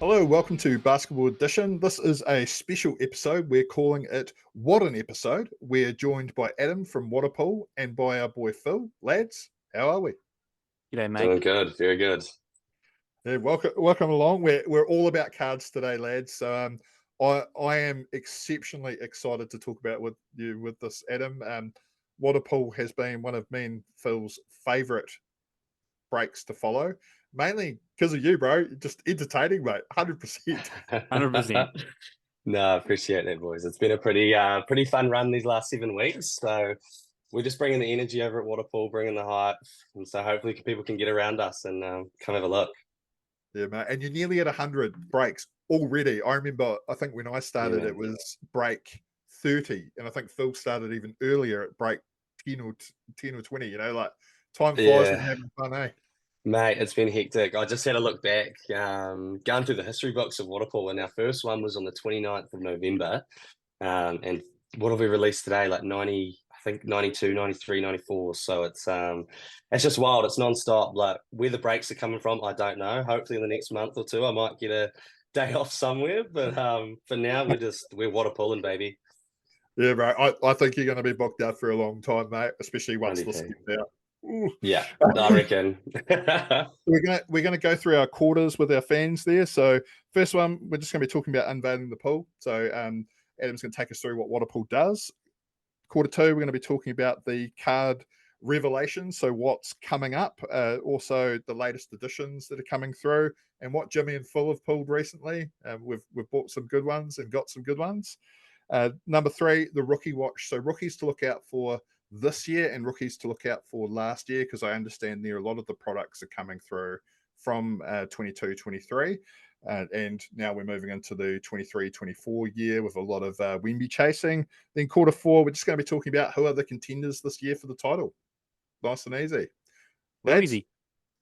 Hello, welcome to Basketball Edition. This is a special episode. We're calling it What an Episode. We're joined by Adam from Waterpool and by our boy Phil. Lads, how are we? G'day, mate. Doing good, very good. Yeah, welcome along. We're all about cards today, lads. So I am exceptionally excited to talk about with you with this, Adam. Waterpool has been one of me and Phil's favourite breaks to follow, mainly because of you, bro. Just entertaining, mate. 100%. 100%. No, I appreciate that, boys. It's been a pretty fun run these last 7 weeks. So we're just bringing the energy over at Waterpool, bringing the hype, and so hopefully people can get around us and come have a look. Yeah, mate. And you're nearly at 100 breaks already. I remember, I think when I started, Yeah, it was break 30. And I think Phil started even earlier at break 10 or 10 or 20. Like time flies when you're yeah, having fun, eh? mate. It's been hectic. I just had a look back, going through the history books of Waterpool, and our first one was on the 29th of November. And what have we released today? Like 90, I think 92, 93, 94. So it's just wild. It's nonstop. Like where the breaks are coming from, I don't know. Hopefully in the next month or two, I might get a day off somewhere. But for now, we're water pulling, baby. Yeah, bro. I think you're going to be booked out for a long time, mate, especially once this 90K. gets out. Ooh. Yeah, I reckon. We're gonna go through our quarters with our fans there. So first one, we're just gonna be talking about unveiling the pool. So Adam's gonna take us through what Waterpool does. Quarter two, we're gonna be talking about the card revelations. So what's coming up, also the latest additions that are coming through, and what Jimmy and Phil have pulled recently. We've bought some good ones and got some good ones. Number three, the rookie watch. So rookies to look out for this year and rookies to look out for last year, because I understand there a lot of the products are coming through from 22 23, and now we're moving into the 23-24 year with a lot of Wemby chasing. Then quarter four, we're just going to be talking about who are the contenders this year for the title. Nice and easy. Easy.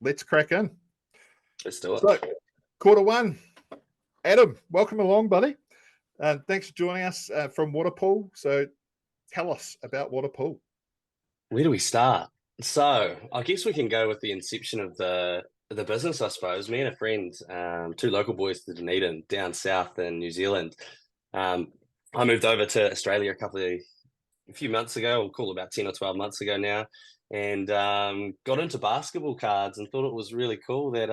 Let's crack in. Let's do it. So quarter one, Adam, welcome along, buddy. Thanks for joining us from Waterpool. So tell us about Waterpool. Where do we start? So I guess we can go with the inception of the business, I suppose. Me and a friend, two local boys to Dunedin, down south in New Zealand. I moved over to Australia a few months ago, we'll call it about 10 or 12 months ago now, and got into basketball cards and thought it was really cool that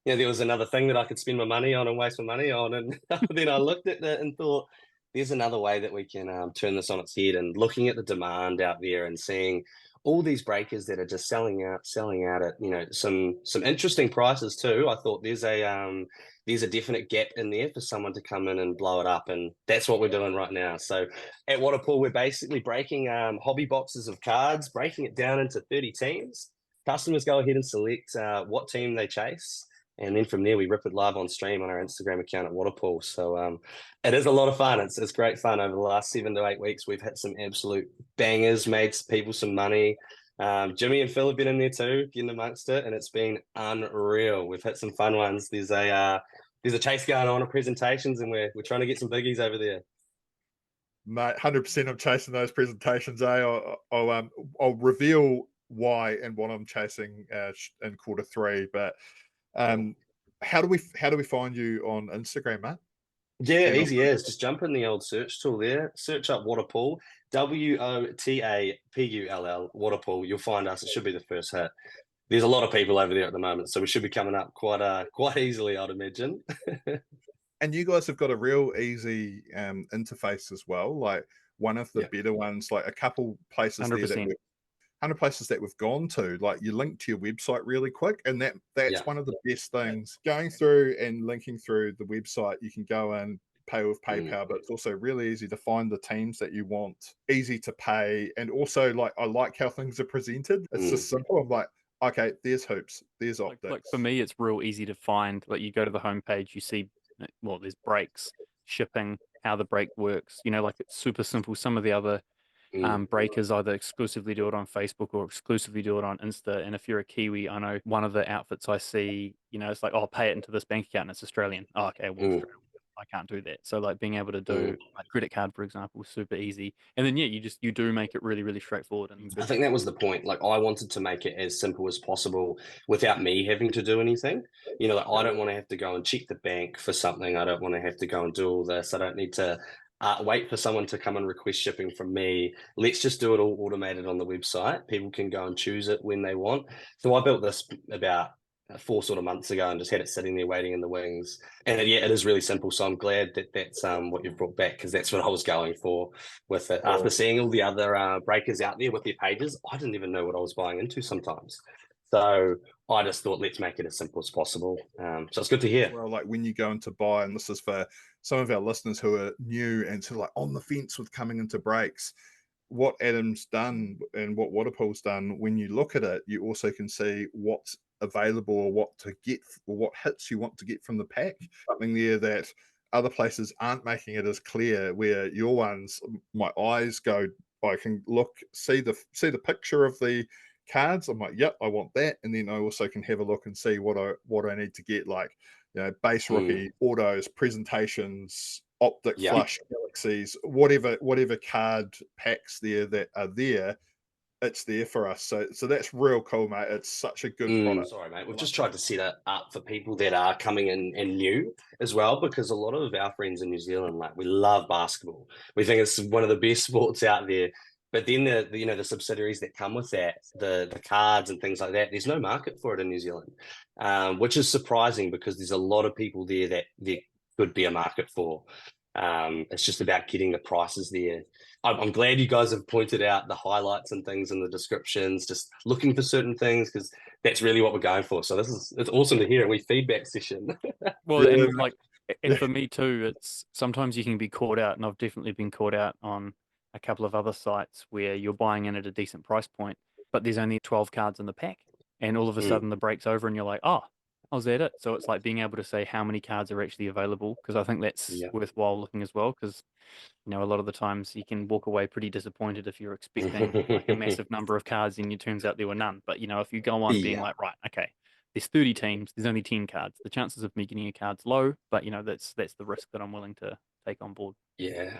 there was another thing that I could spend my money on and waste my money on. And then I looked at it and thought, there's another way that we can turn this on its head, and looking at the demand out there and seeing all these breakers that are just selling out at some interesting prices too. I thought there's a definite gap in there for someone to come in and blow it up, and that's what we're doing right now. So at Waterpool, we're basically breaking hobby boxes of cards, breaking it down into 30 teams. Customers go ahead and select what team they chase, and then from there we rip it live on stream on our Instagram account at Waterpool. So it is a lot of fun. It's great fun. Over the last 7 to 8 weeks, we've hit some absolute bangers, made people some money. Jimmy and Phil have been in there too, getting amongst it, and it's been unreal. We've hit some fun ones. There's a chase going on at presentations, and we're trying to get some biggies over there. Mate, 100% I'm chasing those presentations. I'll reveal why and what I'm chasing in quarter three. But how do we find you on Instagram, mate? Yeah, easy as. Just jump in the old search tool there, search up Waterpool, WOTAPULL, Waterpool. You'll find us. It should be the first hit. There's a lot of people over there at the moment, so we should be coming up quite easily, I'd imagine. And you guys have got a real easy interface as well. Like one of the better ones, like a couple places 100%. there that 100 places that we've gone to, like you link to your website really quick, and that's one of the best things. Going through and linking through the website, you can go and pay with PayPal, but it's also really easy to find the teams that you want, easy to pay, and also like I like how things are presented. It's just simple. I'm like, okay, there's hoops, there's optics. Like for me, it's real easy to find. Like you go to the homepage, you see, well, there's breaks, shipping, how the break works. Like it's super simple. Some of the other breakers either exclusively do it on Facebook or exclusively do it on Insta. And if you're a Kiwi, I know one of the outfits I see, it's like, oh, pay it into this bank account and it's Australian. Oh, okay, well, I can't do that. So like being able to do like credit card, for example, super easy. And then you do make it really, really straightforward. And I think that was the point. Like I wanted to make it as simple as possible without me having to do anything. Like I don't want to have to go and check the bank for something. I don't want to have to go and do all this. I don't need to wait for someone to come and request shipping from me. Let's just do it all automated on the website. People can go and choose it when they want. So I built this about 4 sort of months ago and just had it sitting there waiting in the wings. And it is really simple. So I'm glad that that's what you've brought back, because that's what I was going for with it. After seeing all the other breakers out there with their pages, I didn't even know what I was buying into sometimes. So I just thought, let's make it as simple as possible. So it's good to hear. Well, like when you go into buy, and this is for some of our listeners who are new and sort of like on the fence with coming into breaks, what Adam's done and what Waterpool's done, when you look at it, you also can see what's available or what to get or what hits you want to get from the pack. Something there that other places aren't making it as clear, where your ones, my eyes go, I can look, see the picture of the cards. I'm like, yep, I want that. And then I also can have a look and see what I need to get, like, base rookie, autos, presentations, optic flush, galaxies, whatever card packs there that are there, it's there for us. So that's real cool, mate. It's such a good product. Sorry, mate. We've just tried to set it up for people that are coming in and new as well, because a lot of our friends in New Zealand, like, we love basketball. We think it's one of the best sports out there. But then the subsidiaries that come with that, the cards and things like that, there's no market for it in New Zealand, which is surprising, because there's a lot of people there that there could be a market for. It's just about getting the prices there. I'm glad you guys have pointed out the highlights and things in the descriptions, just looking for certain things, because that's really what we're going for. So it's awesome to hear. We feedback session. Well, and like, and for me too, it's sometimes you can be caught out, and I've definitely been caught out on a couple of other sites where you're buying in at a decent price point, but there's only 12 cards in the pack, and all of a sudden the break's over and you're like, oh, was that it? So it's like being able to say how many cards are actually available, because I think that's worthwhile looking as well, because a lot of the times you can walk away pretty disappointed if you're expecting like a massive number of cards and it turns out there were none. But if you go on being like, right, okay, there's 30 teams, there's only 10 cards, the chances of me getting a card's low, but that's the risk that I'm willing to take on board. Yeah,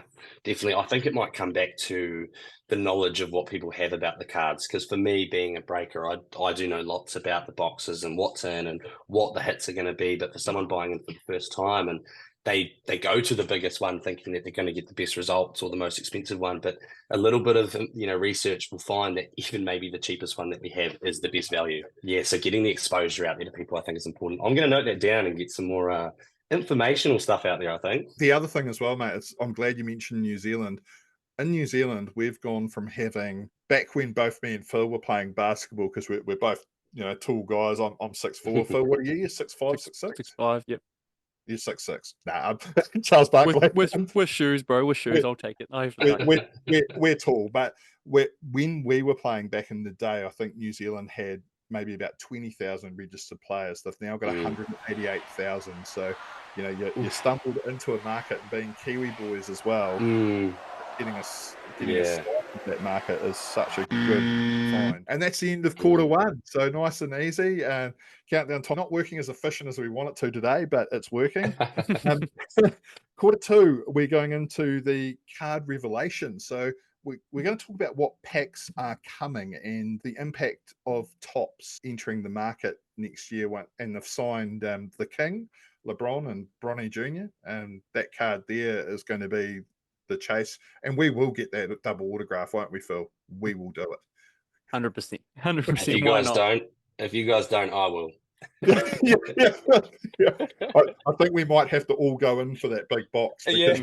definitely. I think it might come back to the knowledge of what people have about the cards, because for me, being a breaker, I do know lots about the boxes and what's in and what the hits are going to be. But for someone buying in for the first time, and they go to the biggest one thinking that they're going to get the best results or the most expensive one, but a little bit of research will find that even maybe the cheapest one that we have is the best value. Yeah, so getting the exposure out there to people, I think, is important. I'm going to note that down and get some more informational stuff out there, I think. The other thing as well, mate, I'm glad you mentioned New Zealand. In New Zealand, we've gone from having, back when both me and Phil were playing basketball, because we're both tall guys. I'm 6'4". Phil, what are you? 6'5", 6'6"? 6'5", yep. You're 6'6". Nah, Charles Barkley. With shoes, bro. With shoes, I'll take it. We're tall, but when we were playing back in the day, I think New Zealand had maybe about 20,000 registered players. They've now got 188,000. So, you stumbled into a market, being Kiwi boys as well. Getting us into that market is such a good find. And that's the end of quarter one. So nice and easy. And countdown time, not working as efficient as we want it to today, but it's working. Quarter two, we're going into the card revelation. So we're going to talk about what packs are coming and the impact of tops entering the market next year. And they've signed the King, LeBron, and Bronny Jr. And that card there is going to be the chase. And we will get that double autograph, won't we, Phil? We will do it. 100%. 100%. If you guys don't, I will. I think we might have to all go in for that big box. Hey,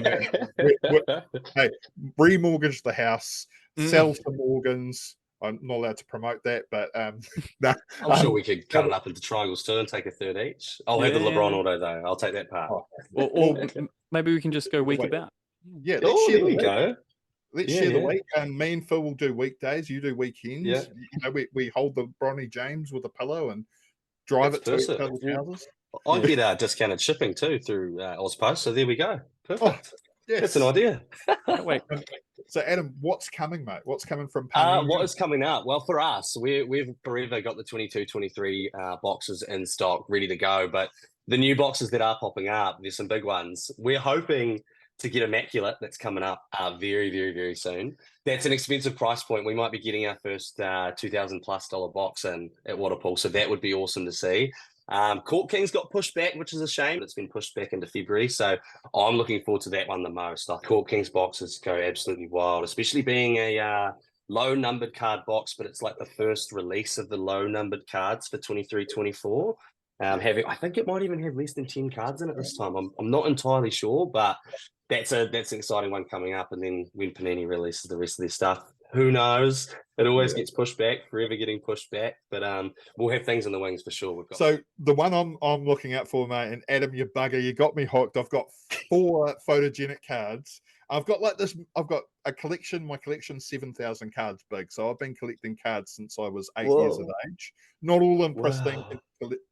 remortgage the house, sell some organs. I'm not allowed to promote that, but I'm sure we could cut it up into triangles too and take a third each. I'll have the LeBron auto though. I'll take that part. Or maybe we can just go week about. Yeah, let's share the week. And me and Phil will do weekdays. You do weekends. Yeah. We hold the Bronny James with a pillow and drive it to each other's houses. I get discounted shipping too through Ozpost. So there we go. Perfect. Yes. That's an idea. Wait. So Adam, what's coming, mate? What's coming from what is coming out? Well, for us, we've forever got the 22-23 boxes in stock, ready to go. But the new boxes that are popping up, there's some big ones. We're hoping to get Immaculate that's coming up very, very, very soon. That's an expensive price point. We might be getting our first $2,000+ box in at Waterpool, so that would be awesome to see. Court Kings got pushed back, which is a shame. It's been pushed back into February, so I'm looking forward to that one the most. Court Kings boxes go absolutely wild, especially being a low numbered card box, but it's like the first release of the low numbered cards for 23-24. I think it might even have less than 10 cards in it this time. I'm not entirely sure, but that's an exciting one coming up. And then when Panini releases the rest of their stuff, who knows? It always gets pushed back, forever getting pushed back. But we'll have things in the wings for sure. We've got So the one I'm looking out for, mate, and Adam, you bugger, you got me hooked. I've got 4 photogenic cards. I've got like this. I've got a collection. My collection's 7,000 cards big. So I've been collecting cards since I was 8 years of age. Not all in pristine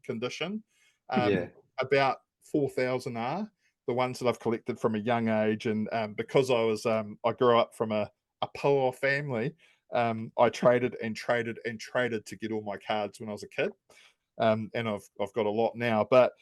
condition. About 4,000 are the ones that I've collected from a young age, and because I grew up from a poor family, I traded to get all my cards when I was a kid, and I've got a lot now. But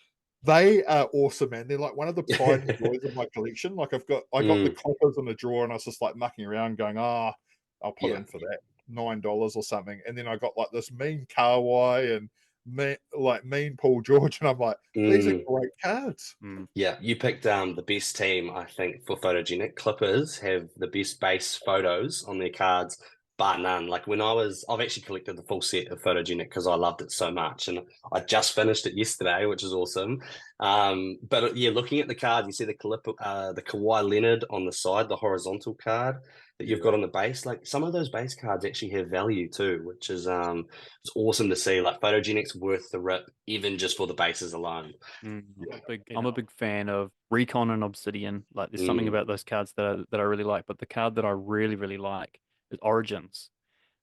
they are awesome, man. They're like one of the pride and joys of my collection. Like I got the Clippers in the drawer, and I was just like mucking around, going, I'll put in for that $9 or something. And then I got like this mean Kawhi and mean Paul George, and I'm like, these are great cards. Yeah, you picked the best team, I think, for photogenic. Clippers have the best base photos on their cards, bar none. Like I've actually collected the full set of photogenic because I loved it so much, and I just finished it yesterday, which is awesome. But yeah, looking at the card, you see the Kawhi Leonard on the side, the horizontal card that you've got on the base. Like some of those base cards actually have value too, which is it's awesome to see. Like photogenic's worth the rip, even just for the bases alone. I'm a big fan of Recon and Obsidian. Like there's something about those cards that I really like, but the card that I really, really like is Origins.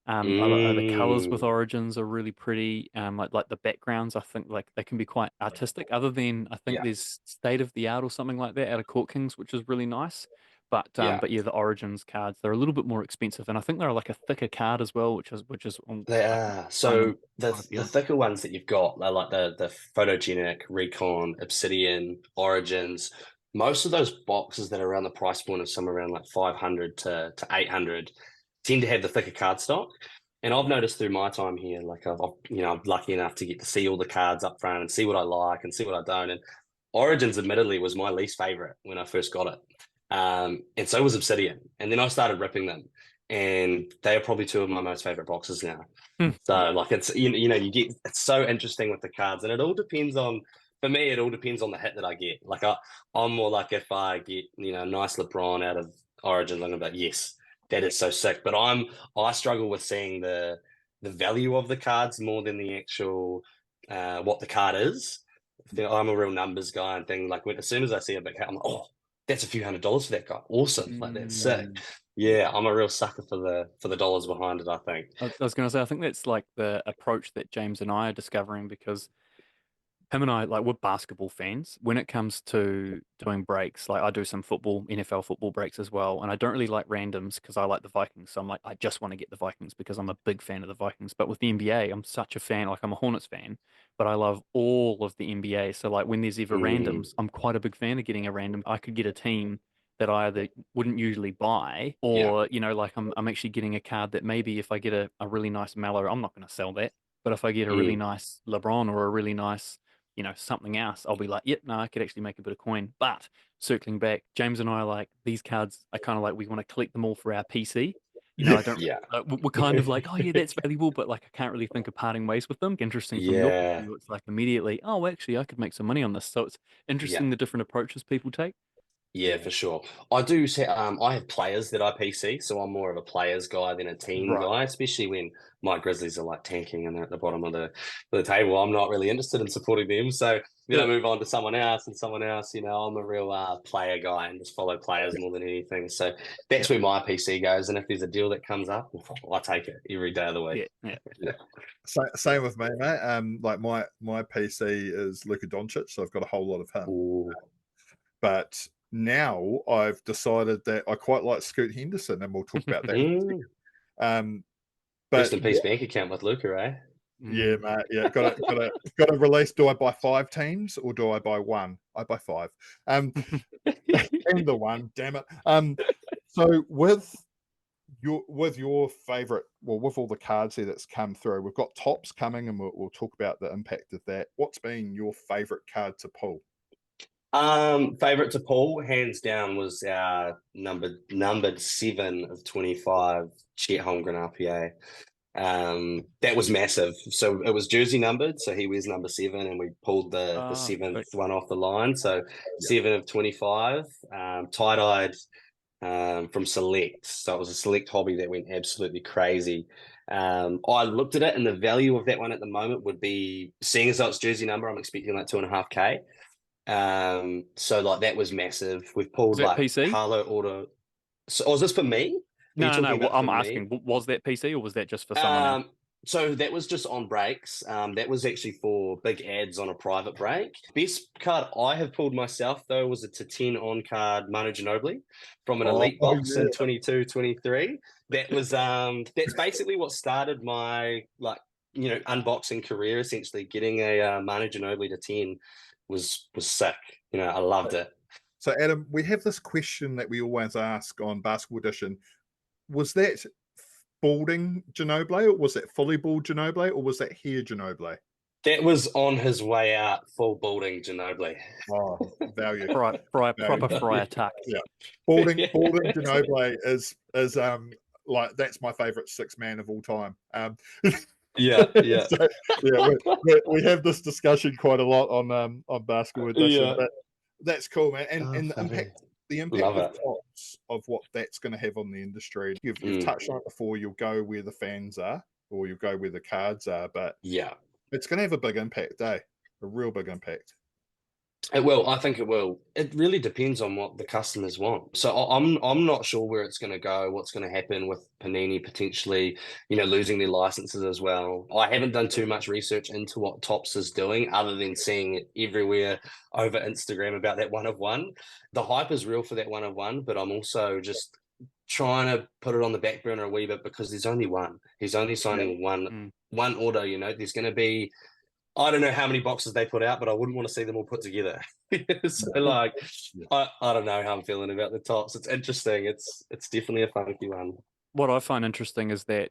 The colors with Origins are really pretty. Like the backgrounds, I think like they can be quite artistic. Other than I think there's State of the Art or something like that out of Court Kings, which is really nice. But yeah, the Origins cards, they're a little bit more expensive, and I think they're like a thicker card as well, which is they are. So the thicker ones that you've got, they're like the photogenic, Recon, Obsidian, Origins. Most of those boxes that are around the price point of somewhere around like 500 to 800 tend to have the thicker card stock. And I've noticed through my time here, like I'm lucky enough to get to see all the cards up front and see what I like and see what I don't. And Origins, admittedly, was my least favorite when I first got it. And so was Obsidian. And then I started ripping them. And they are probably 2 of my most favorite boxes now. So like it's it's so interesting with the cards, and it all depends on, for me, it all depends on the hit that I get. Like I'm more like, if I get nice LeBron out of Origins, I'm gonna be like, yes, that is so sick. But I struggle with seeing the value of the cards more than the actual what the card is. I'm a real numbers guy and thing. Like as soon as I see a big hit, I'm like, oh, that's a few $100s for that guy. Awesome, like that's sick. Yeah, I'm a real sucker for the dollars behind it, I think. I was going to say, I think that's like the approach that James and I are discovering, because him and I, like, we're basketball fans. When it comes to doing breaks, like I do some NFL football breaks as well, and I don't really like randoms because I like the Vikings. So I'm like, I just want to get the Vikings because I'm a big fan of the Vikings. But with the NBA, I'm such a fan. Like I'm a Hornets fan, but I love all of the NBA. So like when there's ever randoms, I'm quite a big fan of getting a random. I could get a team that I either wouldn't usually buy, or like I'm actually getting a card that maybe if I get a really nice Mallow, I'm not going to sell that. But if I get a really nice LeBron or a really nice something else, I'll be like, yep, no, I could actually make a bit of coin. But circling back, James and I are like, these cards are kind of like, we want to collect them all for our PC. I don't, we're kind of like, oh yeah, that's valuable, but like, I can't really think of parting ways with them. Interesting from your point of view, it's like immediately, oh, actually, I could make some money on this. So it's interesting the different approaches people take. Yeah, for sure. I do say I have players that I PC, so I'm more of a players guy than a team guy, especially when my Grizzlies are like tanking and they're at the bottom of the table. I'm not really interested in supporting them. So then I move on to someone else and someone else. I'm a real player guy and just follow players more than anything. So that's where my PC goes. And if there's a deal that comes up, I take it every day of the week. Yeah. Same with me, mate. Like my PC is Luka Doncic, so I've got a whole lot of him. But now I've decided that I quite like Scoot Henderson, and we'll talk about that. Rest in peace bank account with Luka, eh? Yeah, mate. Yeah, got to release. Do I buy 5 teams or do I buy 1? I buy 5. And the 1, damn it. So with your favorite, well, with all the cards here that's come through, we've got tops coming, and we'll talk about the impact of that. What's been your favorite card to pull? Favorite to pull, hands down, was our numbered 7 of 25 Chet Holmgren RPA. That was massive. So it was jersey numbered, so he wears number 7, and we pulled the 7th one off the line. So 7 of 25, tie-dyed from Select. So it was a Select hobby that went absolutely crazy. I looked at it, and the value of that one at the moment would be, seeing as though it's jersey number, I'm expecting like 2.5K. So like that was massive. We've pulled like PC? Harlow Auto. So was this for me? No. Well, I'm asking, was that PC or was that just for someone else? So that was just on breaks. That was actually for big ads on a private break. Best card I have pulled myself, though, was a to 10 on card Manu Ginobili from an elite box in 22-23. That was that's basically what started my unboxing career. Essentially, getting a Manu Ginobili to 10 was sick. I loved it. So Adam, we have this question that we always ask on Basketball Edition. Was that balding Ginobili, or was it fully bald Ginobili, or was that hair Ginobili? That was on his way out, full balding Ginobili. Oh, value. Proper Friar tuck. Yeah. Balding Ginobili is like, that's my favorite 6 man of all time. Yeah. So, yeah, we have this discussion quite a lot on Basketball Edition, but that's cool, man. And the impact of tops, of what that's going to have on the industry. You've touched on it before. You'll go where the fans are, or you'll go where the cards are, but yeah, it's going to have a big impact, a real big impact. It will. I think it will. It really depends on what the customers want. So I'm not sure where it's going to go, what's going to happen with Panini potentially, losing their licenses as well. I haven't done too much research into what Topps is doing, other than seeing it everywhere over Instagram about that 1 of 1. The hype is real for that 1 of 1, but I'm also just trying to put it on the back burner a wee bit, because there's only one. He's only signing one auto. There's going to be, I don't know how many boxes they put out, but I wouldn't want to see them all put together. So I don't know how I'm feeling about the Topps. It's interesting. It's definitely a funky one. What I find interesting is that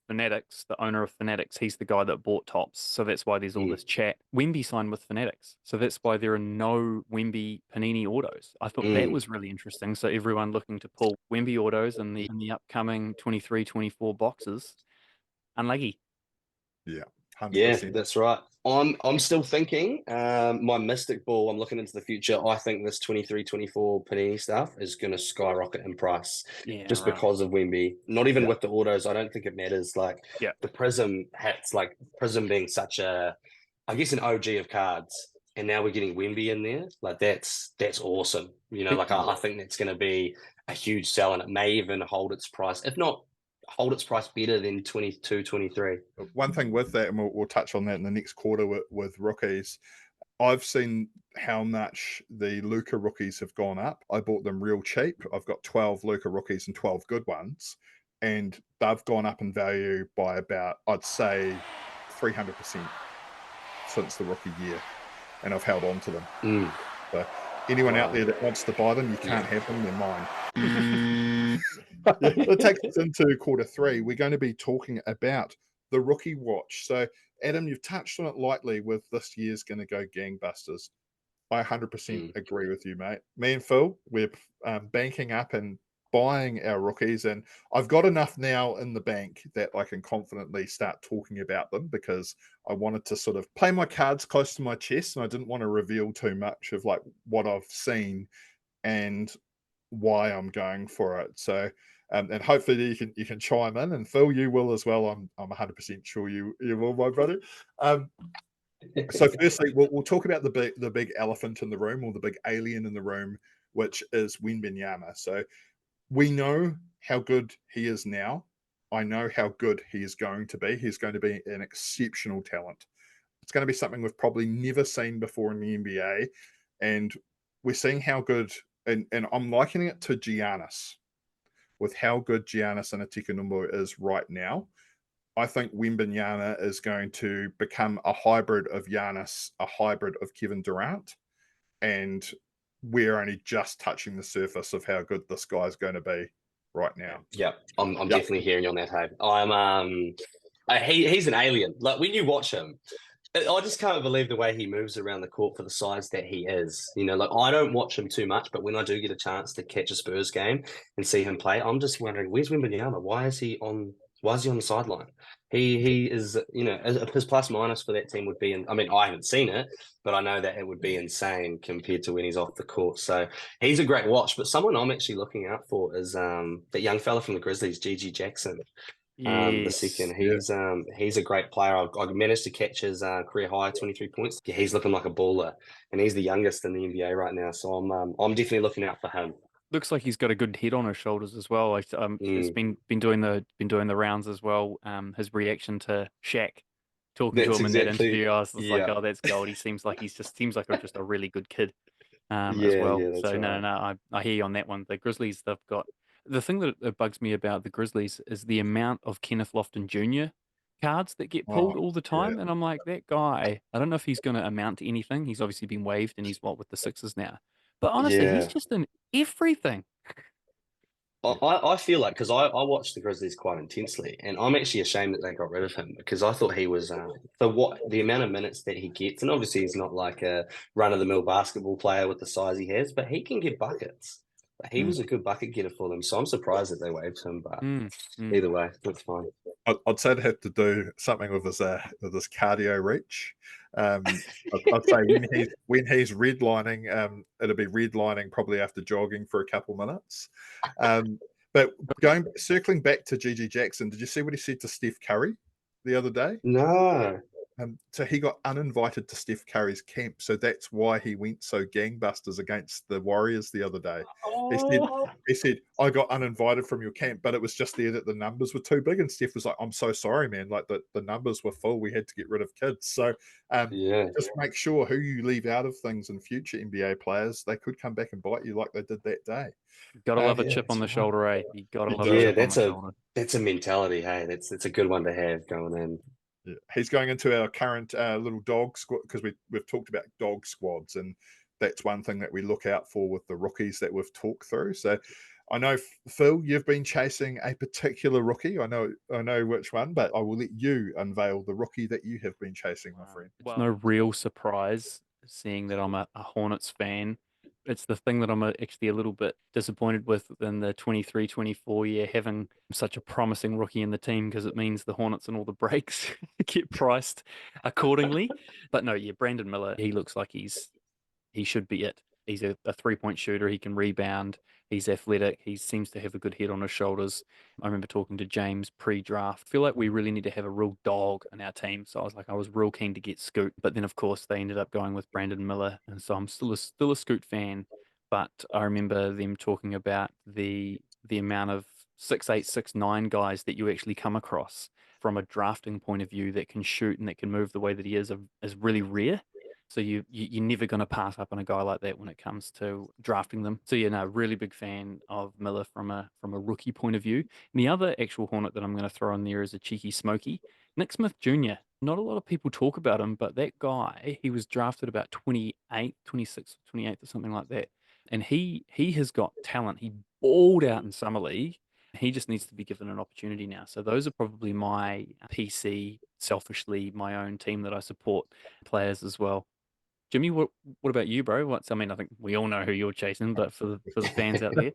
Fanatics, the owner of Fanatics, he's the guy that bought Topps. So that's why there's all this chat. Wemby signed with Fanatics. So that's why there are no Wemby Panini autos. I thought that was really interesting. So everyone looking to pull Wemby autos in the upcoming 23-24 boxes, unlucky. Yeah. 100%. Yeah, that's right. I'm still thinking, my Mystic Ball, I'm looking into the future. I think this 23-24 Panini stuff is going to skyrocket in price, just because of Wemby. Not even with the autos. I don't think it matters. Like the Prism hats, like Prism being such an OG of cards, and now we're getting Wemby in there. Like that's awesome. I think that's going to be a huge sell, and it may even hold its price, if not hold its price better than 22-23. One thing with that, and we'll touch on that in the next quarter with rookies, I've seen how much the Luka rookies have gone up. I bought them real cheap. I've got 12 Luka rookies and 12 good ones, and they've gone up in value by about, I'd say, 300% since the rookie year, and I've held on to them. So anyone out there that wants to buy them, you can't have them, they're mine. That takes us into quarter 3. We're going to be talking about the rookie watch. So, Adam, you've touched on it lightly with this year's going to go gangbusters. I 100% agree with you, mate. Me and Phil, we're banking up and buying our rookies, and I've got enough now in the bank that I can confidently start talking about them, because I wanted to sort of play my cards close to my chest, and I didn't want to reveal too much of like what I've seen and why I'm going for it. So and hopefully you can chime in, and Phil, you will as well. I'm 100% sure you will, my buddy. So firstly, we'll talk about the big elephant in the room, or the big alien in the room, which is Wembanyama. So we know how good he is now. I know how good he is going to be. He's going to be an exceptional talent. It's going to be something we've probably never seen before in the NBA, and we're seeing how good. And I'm likening it to Giannis, with how good Giannis Antetokounmpo is right now. I think Wembanyama is going to become a hybrid of Giannis, a hybrid of Kevin Durant, and we're only just touching the surface of how good this guy's going to be right now. Yeah, I'm Yep. definitely hearing you on that. Hey, he's an alien. Like when you watch him, I just can't believe the way he moves around the court for the size that he is. You know, like I don't watch him too much, but when I do get a chance to catch a Spurs game and see him play, I'm just wondering, where's Wembanyama? Why is he on? Why is he on the sideline? He is, you know, his plus minus for that team would be. I mean, I haven't seen it, but I know that it would be insane compared to when he's off the court. So he's a great watch. But someone I'm actually looking out for is that young fella from the Grizzlies, GG Jackson. The second, he's a great player. I managed to catch his career high 23 points. Yeah, he's looking like a baller, and he's the youngest in the NBA right now. So I'm definitely looking out for him. Looks like he's got a good head on his shoulders as well. Like it's been doing the rounds as well. His reaction to Shaq talking to That's him in that exactly- interview, I was just like, yeah. oh, that's gold. He seems like seems like just a really good kid as Yeah, well. yeah, that's So right. no, I hear you on that one. The Grizzlies, they've got the thing that bugs me about the Grizzlies is the amount of Kenneth Lofton Jr. cards that get pulled all the time, and I'm like, that guy. I don't know if he's going to amount to anything. He's obviously been waived, and he's with the Sixers now. But honestly, he's Yeah. just in everything. I feel like because I watched the Grizzlies quite intensely, and I'm actually ashamed that they got rid of him because I thought he was the amount of minutes that he gets, and obviously he's not like a run of the mill basketball player with the size he has, but he can get buckets. He was a good bucket getter for them, so I'm surprised that they waived him. But either way, that's fine. I'd say it had to do something with his cardio reach. I'd say when he's redlining, it'll be redlining probably after jogging for a couple minutes. But circling back to GG Jackson, did you see what he said to Steph Curry the other day? No. So he got uninvited to Steph Curry's camp, so that's why he went so gangbusters against the Warriors the other day. He said, I got uninvited from your camp, but it was just there that the numbers were too big. And Steph was like, I'm so sorry, man. Like the numbers were full. We had to get rid of kids. So just make sure who you leave out of things in future NBA players. They could come back and bite you like they did that day. Gotta love a chip on the shoulder, eh? You gotta love a chip on the shoulder. That's a mentality, hey. That's a good one to have going in. Yeah. He's going into our current little dog squad because we've talked about dog squads, and that's one thing that we look out for with the rookies that we've talked through. So I know, Phil, you've been chasing a particular rookie. I know which one, but I will let you unveil the rookie that you have been chasing, my friend. It's no real surprise seeing that I'm a Hornets fan. It's the thing that I'm actually a little bit disappointed with in the 23-24 year, having such a promising rookie in the team, because it means the Hornets and all the breaks get priced accordingly. But no, yeah, Brandon Miller, he looks like he should be it. He's a 3-point shooter. He can rebound. He's athletic. He seems to have a good head on his shoulders. I remember talking to James pre-draft. I feel like we really need to have a real dog in our team. So I was real keen to get Scoot. But then, of course, they ended up going with Brandon Miller. And so I'm still a Scoot fan. But I remember them talking about the amount of 6'8", 6'9" guys that you actually come across from a drafting point of view that can shoot and that can move the way that he is really rare. So you're never going to pass up on a guy like that when it comes to drafting them. So yeah, no, really big fan of Miller from a rookie point of view. And the other actual Hornet that I'm going to throw in there is a cheeky smoky, Nick Smith Jr. Not a lot of people talk about him, but that guy, he was drafted about 28th, 26th, 28th or something like that. And he has got talent. He balled out in summer league. He just needs to be given an opportunity now. So those are probably my PC, selfishly, my own team that I support players as well. Jimmy, what about you, bro? I mean, I think we all know who you're chasing, but for the fans out there.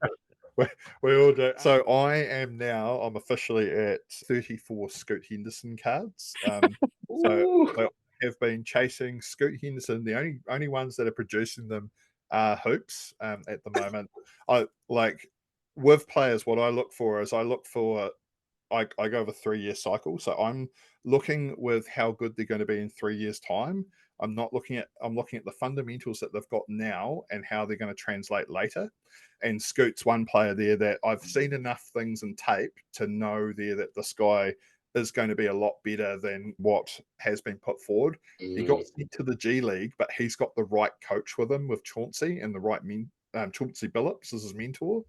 We all do. So I'm officially at 34 Scoot Henderson cards. So I have been chasing Scoot Henderson. The only ones that are producing them are hoops at the moment. I like with players, what I look for is I go over 3-year cycle. So I'm looking with how good they're going to be in 3 years' time. I'm looking at the fundamentals that they've got now and how they're going to translate later. And Scoot's one player there that I've seen enough things in tape to know there that this guy is going to be a lot better than what has been put forward. He got sent to the G League, but he's got the right coach with him with Chauncey and the right Chauncey Billups as his mentor.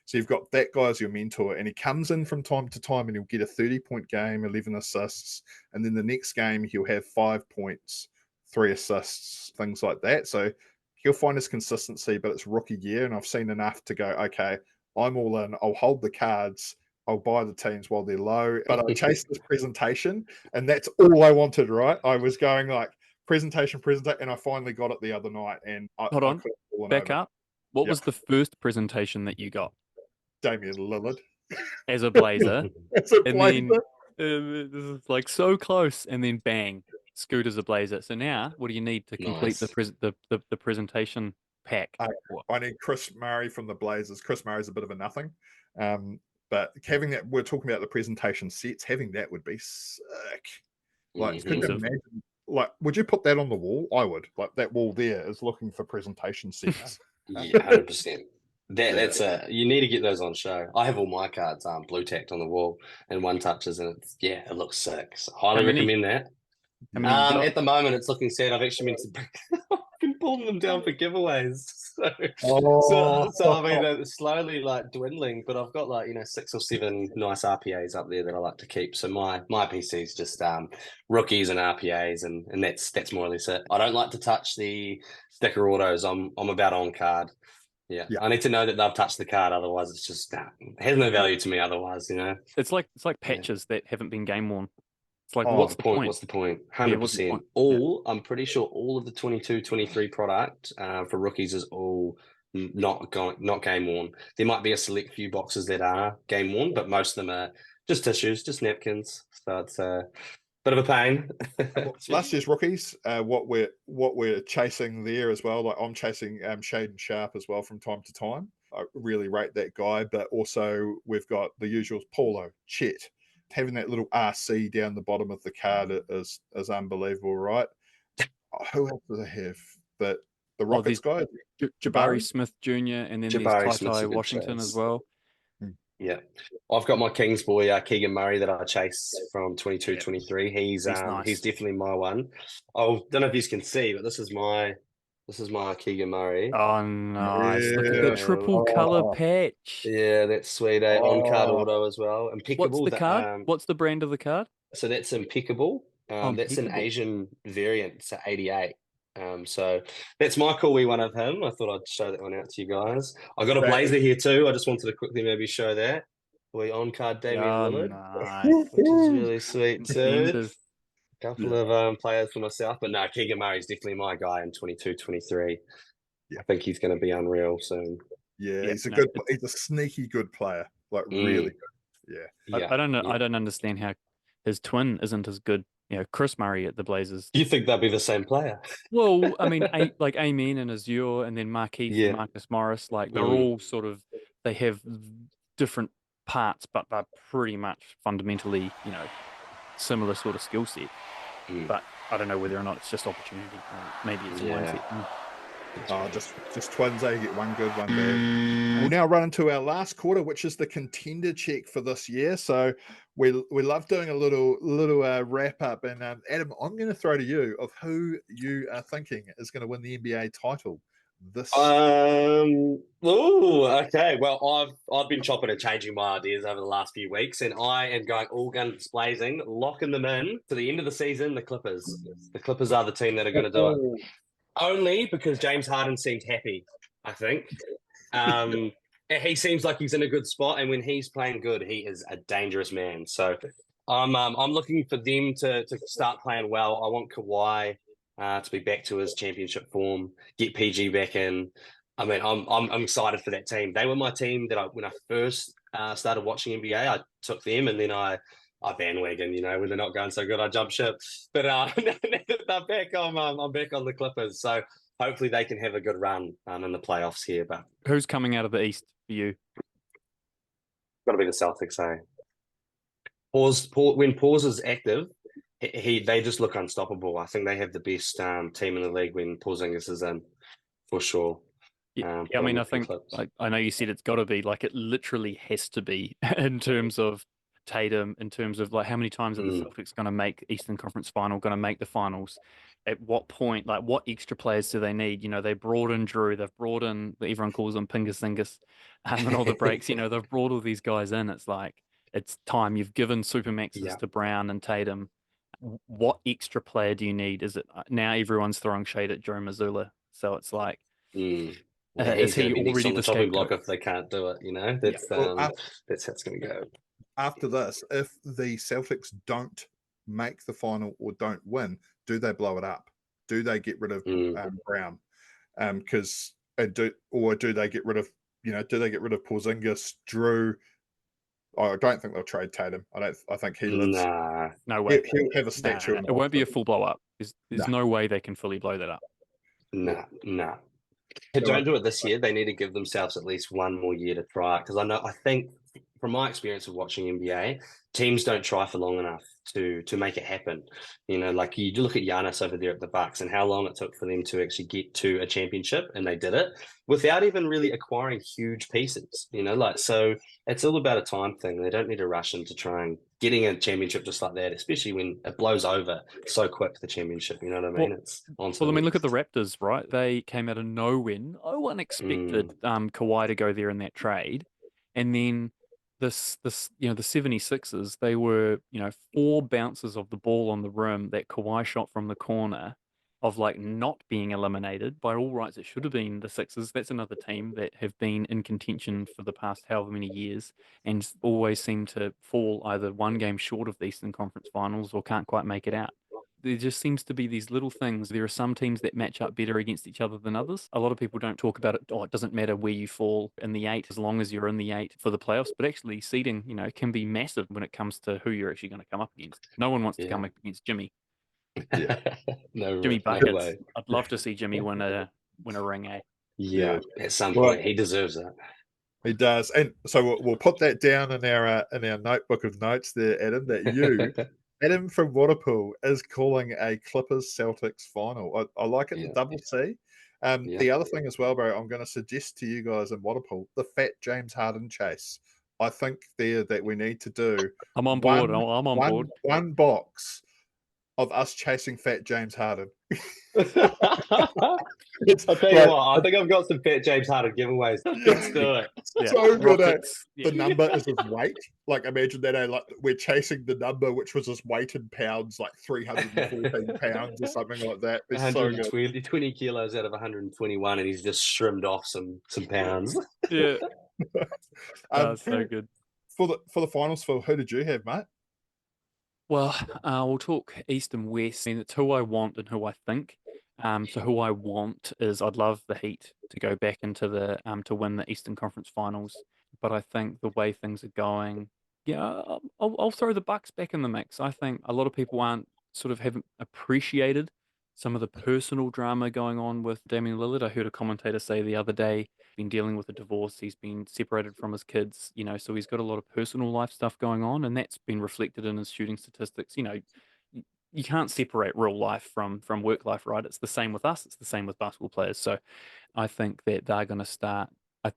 So you've got that guy as your mentor, and he comes in from time to time and he'll get a 30-point game, 11 assists, and then the next game he'll have 5 points, 3 assists, things like that. So he'll find his consistency, but it's rookie year, and I've seen enough to go, okay, I'm all in. I'll hold the cards. I'll buy the teams while they're low, but I chased this presentation, and that's all I wanted, right? I was going like presentation, and I finally got it the other night, and Hold on, back up. What was the first presentation that you got? Damian Lillard. As a Blazer. As a and Blazer. then this is like so close, and then bang, Scoot as a Blazer. So now, what do you need to complete the presentation pack? I need Chris Murray from the Blazers. Chris Murray's a bit of a nothing. But having that, we're talking about the presentation sets, having that would be sick. Like, could you imagine, like, would you put that on the wall? I would. Like, that wall there is looking for presentation sets. Yeah, 100%. That's you need to get those on show. I have all my cards blue tacked on the wall and one touches, and it looks sick. So highly recommend that. At the moment, it's looking sad. I've actually meant to been pulling them down for giveaways. So I mean, it's slowly like dwindling, but I've got like 6 or 7 nice RPAs up there that I like to keep. So my PC is just rookies and RPAs, and that's more or less it. I don't like to touch the sticker autos. I'm about on card. Yeah, I need to know that they've touched the card. Otherwise, it's just it has no value to me. Otherwise, it's like patches that haven't been game worn. It's like, what's the point? What's the point? 100%. I'm pretty sure all of the 22-23 product for rookies is all not game worn. There might be a select few boxes that are game worn, but most of them are just tissues, just napkins. So it's a bit of a pain. Last year's rookies, what we're chasing there as well. Like, I'm chasing Shaden Sharp as well from time to time. I really rate that guy, but also we've got the usuals: Paulo, Chet. Having that little RC down the bottom of the card is unbelievable, right? Who else do they have? The Rockets guy, Jabari Smith Jr., and then there's Ty Washington as well. Yeah, I've got my Kings boy Keegan Murray that I chase from 22-23. He's nice. He's definitely my one. I don't know if you can see, but this is my Keegan Murray. Oh, nice! Look at the triple color patch. Yeah, that's sweet. On card auto as well. Impeccable. What's the card? What's the brand of the card? So that's Impeccable. That's an Asian variant. It's 88. So that's my cool wee one of him. I thought I'd show that one out to you guys. I got a Blazer here too. I just wanted to quickly maybe show that. We on card Damian Lillard, nice. which is really sweet too. Couple of players for myself, but no, Keegan Murray's definitely my guy in 22-23. I think he's going to be unreal soon. Yeah, he's a sneaky good player, like really good. Yeah. I don't know. I don't understand how his twin isn't as good. Chris Murray at the Blazers. You think they'll be the same player? Well, I mean, like Amen and Azure, and then Marquise and Marcus Morris, like they're all sort of, they have different parts, but they're pretty much fundamentally, similar sort of skill set. But I don't know whether or not it's just opportunity. Maybe it's a mindset. Just twins. They get one good, one bad. We'll now run into our last quarter, which is the contender check for this year. So we love doing a little wrap up. And Adam, I'm going to throw to you of who you are thinking is going to win the NBA title this. Okay. Well, I've been chopping and changing my ideas over the last few weeks, and I am going all guns blazing, locking them in to the end of the season. The Clippers. The Clippers are the team that are going to do it. Only because James Harden seemed happy, I think. He seems like he's in a good spot, and when he's playing good, he is a dangerous man. So I'm looking for them to start playing well. I want Kawhi to be back to his championship form, get PG back in. I mean, I'm excited for that team. They were my team that when I first started watching NBA, I took them, and then I bandwagon, when they're not going so good, I jump ship. But they're back. I'm back on the Clippers, so hopefully they can have a good run in the playoffs here. But who's coming out of the East for you? Got to be the Celtics, eh? When Pause is active, they just look unstoppable. I think they have the best team in the league when Porzingis is in, for sure. Yeah, I mean, I think I know you said it's got to be, like, it literally has to be in terms of Tatum in terms of like how many times are the Celtics going to make Eastern Conference Final, going to make the finals? At what point, like what extra players do they need? You know, they brought in Drew, they've brought in, everyone calls them Pingus and all the breaks, you know, they've brought all these guys in. It's like, it's time. You've given Supermaxes to Brown and Tatum. What extra player do you need? Is it now everyone's throwing shade at Joe Mazzulla? So it's like, Yeah, is he's going he to be next already on the the chopping scapegoat? block if they can't do it. You know, that's Well, that's how it's going to go. after this, if the Celtics don't make the final or don't win, do they blow it up? Do they get rid of Brown? Because do they get rid of do they get rid of Porzingis, Drew? I don't think they'll trade Tatum. I think he lives. Nah, No way. He'll have a statue. It won't be a full blow up. There's no way they can fully blow that up. Nah. If they don't do it this year, they need to give themselves at least one more year to try it. Because I think from my experience of watching NBA, teams don't try for long enough to make it happen. You know, like you look at Giannis over there at the Bucks and how long it took for them to actually get to a championship, and they did it without even really acquiring huge pieces. You know, like so it's all about a time thing. They don't need to rush into trying getting a championship just like that, especially when it blows over so quick. The championship, you know what I mean? Well, I mean, look at the Raptors, right? They came out of nowhere. No one expected Kawhi to go there in that trade, and then the 76ers, they were 4 bounces of the ball on the rim that Kawhi shot from the corner of like not being eliminated. By all rights, it should have been the Sixers. That's another team that have been in contention for the past however many years and always seem to fall either one game short of the Eastern Conference Finals or can't quite make it out. There just seems to be these little things. There are some teams that match up better against each other than others. A lot of people don't talk about it. Oh, it doesn't matter where you fall in the 8 as long as you're in the 8 for the playoffs. But actually, seeding, can be massive when it comes to who you're actually going to come up against. No one wants to come up against Jimmy. Jimmy Buckets. No way. I'd love to see Jimmy win a ring, eh? Yeah, at some point he deserves that. He does, and so we'll put that down in our notebook of notes there, Adam. That Adam from Waterpool is calling a Clippers Celtics final. I like it, the double C. The other thing as well, bro, I'm going to suggest to you guys in Waterpool the Fat James Harden chase. I think that we need to do. I'm on board. I'm on board. One box of us chasing Fat James Harden. I'll tell you what, I think I've got some Fat James Harden giveaways. Let's do it. So good. The number is his weight. Like imagine that like we're chasing the number which was his weight in pounds, like 314 pounds or something like that. It's 120 20 kilos out of 121, and he's just shrimmed off some pounds. Yeah. So good. For the finals, Phil, who did you have, mate? Well, we'll talk East and West. I mean, it's who I want and who I think. So who I want is I'd love the Heat to go back into the to win the Eastern Conference Finals. But I think the way things are going, I'll throw the Bucks back in the mix. I think a lot of people haven't appreciated some of the personal drama going on with Damian Lillard. I heard a commentator say the other day, been dealing with a divorce. He's been separated from his kids, so he's got a lot of personal life stuff going on, and that's been reflected in his shooting statistics. You can't separate real life from work life, right? It's the same with us. It's the same with basketball players. So I think that they're going to start.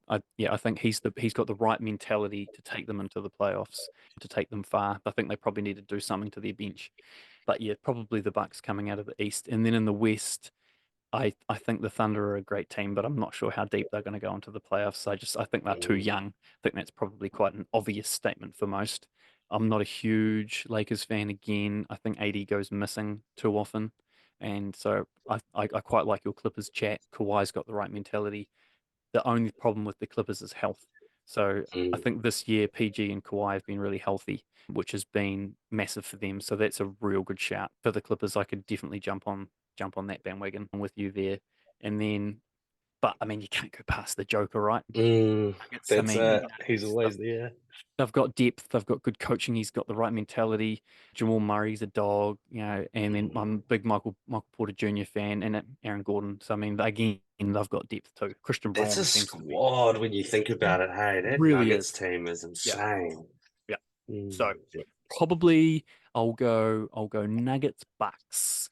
I think he's got the right mentality to take them into the playoffs, to take them far. I think they probably need to do something to their bench. But yeah, probably the Bucks coming out of the East. And then in the West, I think the Thunder are a great team, but I'm not sure how deep they're going to go into the playoffs. I think they're too young. I think that's probably quite an obvious statement for most. I'm not a huge Lakers fan again. I think AD goes missing too often. And so I quite like your Clippers chat. Kawhi's got the right mentality. The only problem with the Clippers is health. So I think this year PG and Kawhi have been really healthy, which has been massive for them. So that's a real good shout for the Clippers. I could definitely jump on that bandwagon with you there. And then, but I mean, you can't go past the Joker, right? He's always there. They've got depth. They've got good coaching. He's got the right mentality. Jamal Murray's a dog, and then I'm a big Michael Porter Jr. fan, and Aaron Gordon. So I mean, again, they've got depth too. Christian Braun. That's a squad when you think about it. Hey, that really Nuggets team is insane. Yeah. So probably I'll go Nuggets Bucks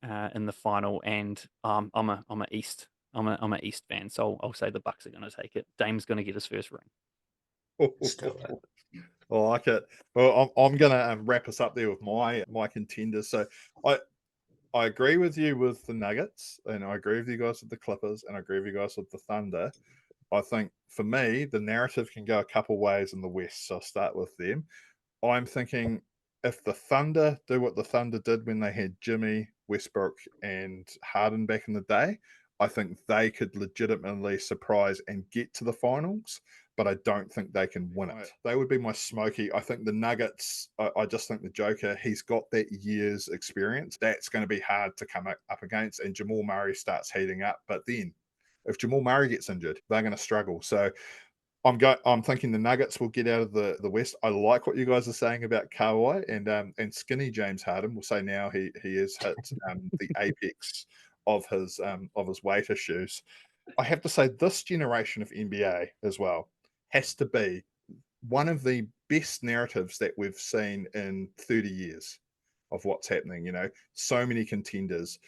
in the final, and I'm a East fan, so I'll say the Bucks are going to take it. Dame's going to get his first ring. I like it. Well, I'm going to wrap us up there with my contenders. So I agree with you with the Nuggets, and I agree with you guys with the Clippers, and I agree with you guys with the Thunder. I think for me, the narrative can go a couple ways in the West. So I'll start with them. I'm thinking if the Thunder do what the Thunder did when they had Jimmy, Westbrook, and Harden back in the day, I think they could legitimately surprise and get to the finals, but I don't think they can win it. They would be my smoky. I think the Nuggets, I just think the Joker, he's got that year's experience. That's going to be hard to come up against, and Jamal Murray starts heating up. But then if Jamal Murray gets injured, they're going to struggle. So I'm thinking the Nuggets will get out of the West. I like what you guys are saying about Kawhi and skinny James Harden. Will say now he has hit the apex of his weight issues. I have to say this generation of NBA as well has to be one of the best narratives that we've seen in 30 years of what's happening. You know, so many contenders.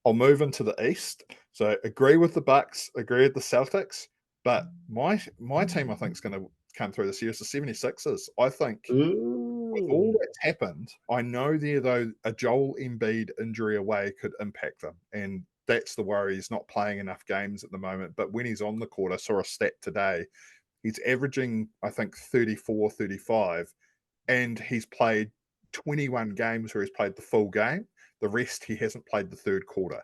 I'll move into the East. So agree with the Bucks, agree with the Celtics. But my team, I think, is going to come through this year is the 76ers. I think with all that's happened, I know though a Joel Embiid injury away could impact them. And that's the worry. He's not playing enough games at the moment. But when he's on the court, I saw a stat today. He's averaging, I think, 34, 35. And he's played 21 games where he's played the full game. The rest, he hasn't played the third quarter.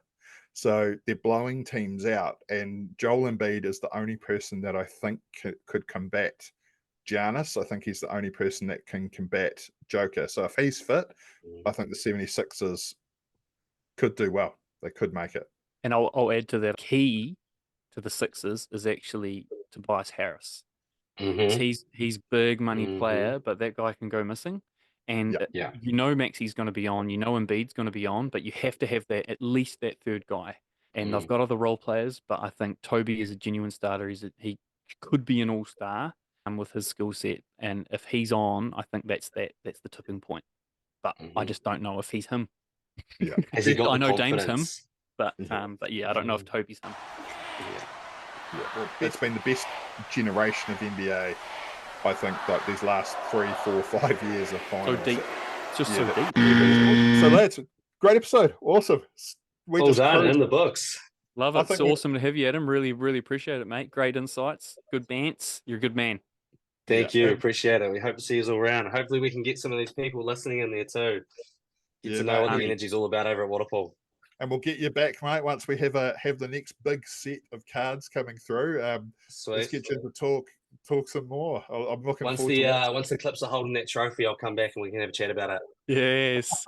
So they're blowing teams out, and Joel Embiid is the only person that I think could combat Giannis. I think he's the only person that can combat Joker. So if he's fit, I think the 76ers could do well. They could make it. And I'll add to that, key to the Sixers is actually Tobias Harris. He's big money player, but that guy can go missing. And you know Maxi's going to be on, you know Embiid's going to be on, but you have to have that at least that third guy. And they've got other role players, but I think Toby is a genuine starter. He could be an all-star with his skill set. And if he's on, I think that's the tipping point. But I just don't know if he's him. Yeah, has he got? I know confidence? Dame's him, but yeah, I don't know if Toby's him. Yeah, well, it's been the best generation of NBA. I think like these last 3, 4, 5 years of finals. So deep. It's just so deep. So that's a great episode. Awesome. We well done in the books. Love it. It's awesome to have you, Adam. Really, really appreciate it, mate. Great insights. Good bants. You're a good man. Thank you. Appreciate it. We hope to see you all around. Hopefully we can get some of these people listening in there too. Get to know what the energy's all about over at Waterpool. And we'll get you back, mate, once we have the next big set of cards coming through. Let's get you to talk some more. I'm looking forward to it. Once the Clips are holding that trophy, I'll come back and we can have a chat about it. Yes.